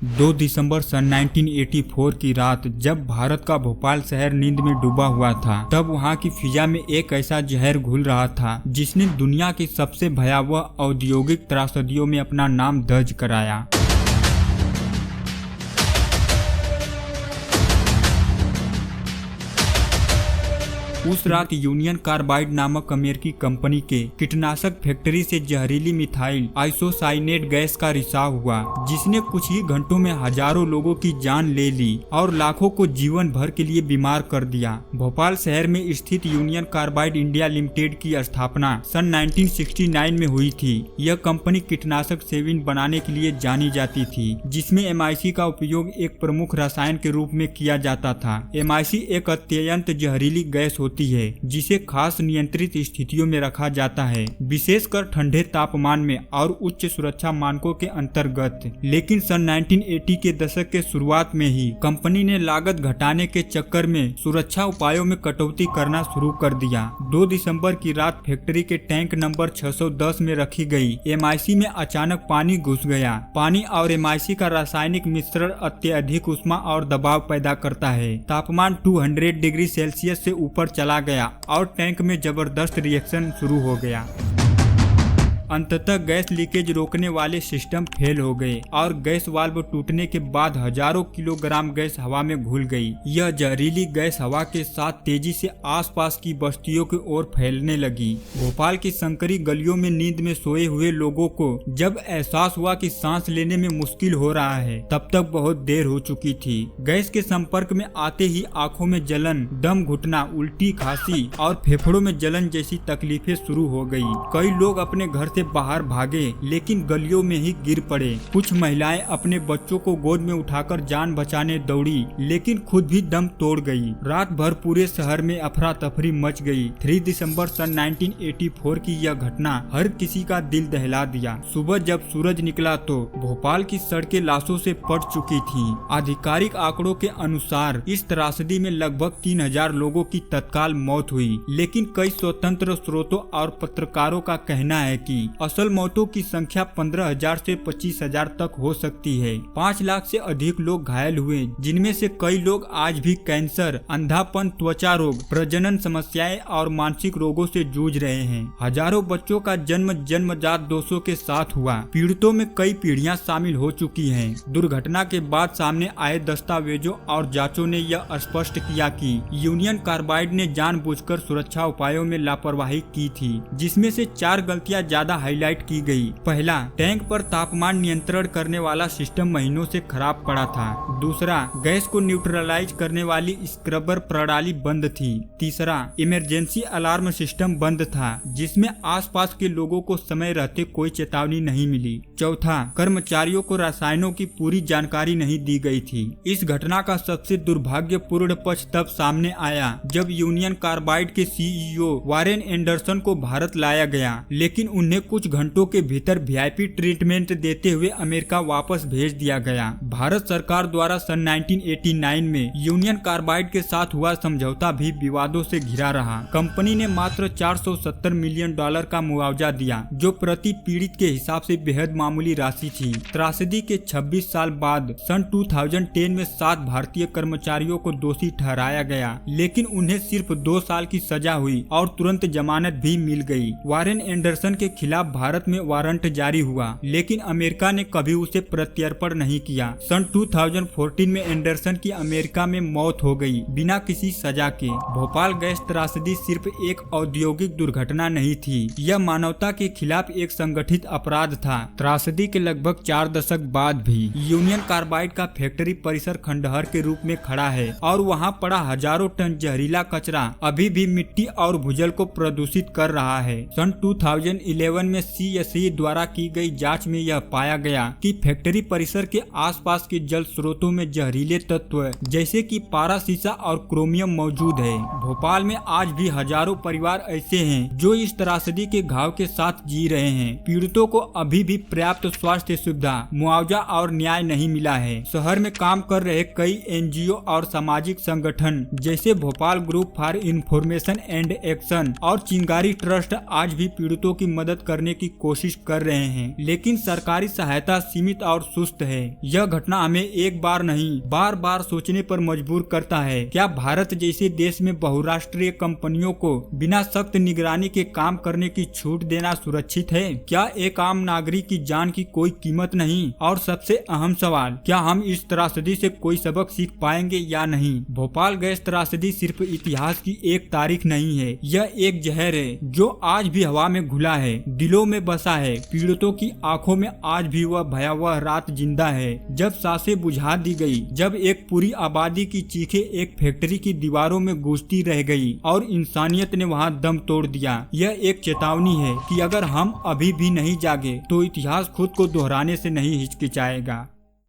2 दिसंबर सन 1984 की रात जब भारत का भोपाल शहर नींद में डूबा हुआ था, तब वहां की फिजा में एक ऐसा जहर घुल रहा था जिसने दुनिया की सबसे भयावह औद्योगिक त्रासदियों में अपना नाम दर्ज कराया। उस रात यूनियन कार्बाइड नामक अमेरिकी कंपनी के कीटनाशक फैक्ट्री से जहरीली मिथाइल आइसोसाइनेट गैस का रिसाव हुआ, जिसने कुछ ही घंटों में हजारों लोगों की जान ले ली और लाखों को जीवन भर के लिए बीमार कर दिया। भोपाल शहर में स्थित यूनियन कार्बाइड इंडिया लिमिटेड की स्थापना सन 1969 में हुई थी। यह कंपनी कीटनाशक सेविन बनाने के लिए जानी जाती थी, जिसमें MIC का उपयोग एक प्रमुख रसायन के रूप में किया जाता था। MIC एक अत्यंत जहरीली गैस होती है जिसे खास नियंत्रित स्थितियों में रखा जाता है, विशेषकर ठंडे तापमान में और उच्च सुरक्षा मानकों के अंतर्गत। लेकिन सन 1980 के दशक के शुरुआत में ही कंपनी ने लागत घटाने के चक्कर में सुरक्षा उपायों में कटौती करना शुरू कर दिया। 2 दिसंबर की रात फैक्ट्री के टैंक नंबर 610 में रखी गई MIC में अचानक पानी घुस गया। पानी और MIC का रासायनिक मिश्रण अत्यधिक ऊष्मा और दबाव पैदा करता है। तापमान 200 डिग्री सेल्सियस से ऊपर चला गया और टैंक में जबरदस्त रिएक्शन शुरू हो गया। अंततः गैस लीकेज रोकने वाले सिस्टम फेल हो गए और गैस वाल्व टूटने के बाद हजारों किलोग्राम गैस हवा में घुल गई। यह जहरीली गैस हवा के साथ तेजी से आसपास की बस्तियों की ओर फैलने लगी। भोपाल की संकरी गलियों में नींद में सोए हुए लोगों को जब एहसास हुआ कि सांस लेने में मुश्किल हो रहा है, तब तक बहुत देर हो चुकी थी। गैस के संपर्क में आते ही आंखों में जलन, दम घुटना, उल्टी, खांसी और फेफड़ों में जलन जैसी तकलीफें शुरू हो गई। कई लोग अपने घर से बाहर भागे, लेकिन गलियों में ही गिर पड़े। कुछ महिलाएं अपने बच्चों को गोद में उठाकर जान बचाने दौड़ी, लेकिन खुद भी दम तोड़ गई। रात भर पूरे शहर में अफरा तफरी मच गई। 3 दिसंबर सन 1984 की यह घटना हर किसी का दिल दहला दिया। सुबह जब सूरज निकला तो भोपाल की सड़कें लाशों से पट चुकी थीं। आधिकारिक आंकड़ों के अनुसार इस त्रासदी में लगभग 3000 लोगों की तत्काल मौत हुई, लेकिन कई स्वतंत्र स्रोतों और पत्रकारों का कहना है कि असल मौतों की संख्या 15,000 से 25,000 तक हो सकती है। 5 लाख से अधिक लोग घायल हुए, जिनमें से कई लोग आज भी कैंसर, अंधापन, त्वचा रोग, प्रजनन समस्याएं और मानसिक रोगों से जूझ रहे हैं। हजारों बच्चों का जन्म जन्मजात दोषों के साथ हुआ। पीड़ितों में कई पीढ़ियां शामिल हो चुकी हैं। दुर्घटना के बाद सामने आए दस्तावेजों और जांचों ने यह स्पष्ट किया कि यूनियन कार्बाइड ने जानबूझकर सुरक्षा उपायों में लापरवाही की थी, जिसमें से 4 गलतियां ज्यादा हाईलाइट की गई। पहला, टैंक पर तापमान नियंत्रण करने वाला सिस्टम महीनों से खराब पड़ा था। दूसरा, गैस को न्यूट्रलाइज करने वाली स्क्रबर प्रणाली बंद थी। तीसरा, इमरजेंसी अलार्म सिस्टम बंद था, जिसमें आसपास के लोगों को समय रहते कोई चेतावनी नहीं मिली। चौथा, कर्मचारियों को रसायनों की पूरी जानकारी नहीं दी गई थी। इस घटना का सबसे दुर्भाग्यपूर्ण पक्ष तब सामने आया जब यूनियन कार्बाइड के CEO वारेन एंडरसन को भारत लाया गया, लेकिन उन्हें कुछ घंटों के भीतर VIP ट्रीटमेंट देते हुए अमेरिका वापस भेज दिया गया। भारत सरकार द्वारा सन 1989 में यूनियन कार्बाइड के साथ हुआ समझौता भी विवादों से घिरा रहा। कंपनी ने मात्र $470 मिलियन का मुआवजा दिया, जो प्रति पीड़ित के हिसाब से बेहद मामूली राशि थी। त्रासदी के 26 साल बाद सन 2010 में 7 भारतीय कर्मचारियों को दोषी ठहराया गया, लेकिन उन्हें सिर्फ 2 साल की सजा हुई और तुरंत जमानत भी मिल गई। वारेन एंडरसन के खिलाफ भारत में वारंट जारी हुआ, लेकिन अमेरिका ने कभी उसे प्रत्यर्पण नहीं किया। सन 2014 में एंडरसन की अमेरिका में मौत हो गई, बिना किसी सजा के। भोपाल गैस त्रासदी सिर्फ एक औद्योगिक दुर्घटना नहीं थी, यह मानवता के खिलाफ एक संगठित अपराध था। त्रासदी के लगभग 4 दशक बाद भी यूनियन कार्बाइड का फैक्ट्री परिसर खंडहर के रूप में खड़ा है और वहाँ पड़ा हजारों टन जहरीला कचरा अभी भी मिट्टी और भूजल को प्रदूषित कर रहा है। सन 2011 में CSE द्वारा की गई जांच में यह पाया गया कि फैक्ट्री परिसर के आसपास के जल स्रोतों में जहरीले तत्व जैसे कि पारा, सीसा और क्रोमियम मौजूद है। भोपाल में आज भी हजारों परिवार ऐसे हैं जो इस त्रासदी के घाव के साथ जी रहे हैं। पीड़ितों को अभी भी पर्याप्त स्वास्थ्य सुविधा, मुआवजा और न्याय नहीं मिला है। शहर में काम कर रहे कई NGO और सामाजिक संगठन जैसे Bhopal group for information and action और चिंगारी ट्रस्ट आज भी पीड़ितों की मदद कर करने की कोशिश कर रहे हैं, लेकिन सरकारी सहायता सीमित और सुस्त है। यह घटना हमें एक बार नहीं बार बार सोचने पर मजबूर करता है, क्या भारत जैसे देश में बहुराष्ट्रीय कंपनियों को बिना सख्त निगरानी के काम करने की छूट देना सुरक्षित है? क्या एक आम नागरिक की जान की कोई कीमत नहीं? और सबसे अहम सवाल, क्या हम इस त्रासदी से कोई सबक सीख पाएंगे या नहीं? भोपाल गैस त्रासदी सिर्फ इतिहास की एक तारीख नहीं है, यह एक जहर है जो आज भी हवा में घुला है, दिलों में बसा है। पीड़ितों की आंखों में आज भी वह भयावह रात जिंदा है जब सांसें बुझा दी गई, जब एक पूरी आबादी की चीखें एक फैक्ट्री की दीवारों में गूंजती रह गई और इंसानियत ने वहां दम तोड़ दिया। यह एक चेतावनी है कि अगर हम अभी भी नहीं जागे तो इतिहास खुद को दोहराने से नहीं हिचकिचाएगा।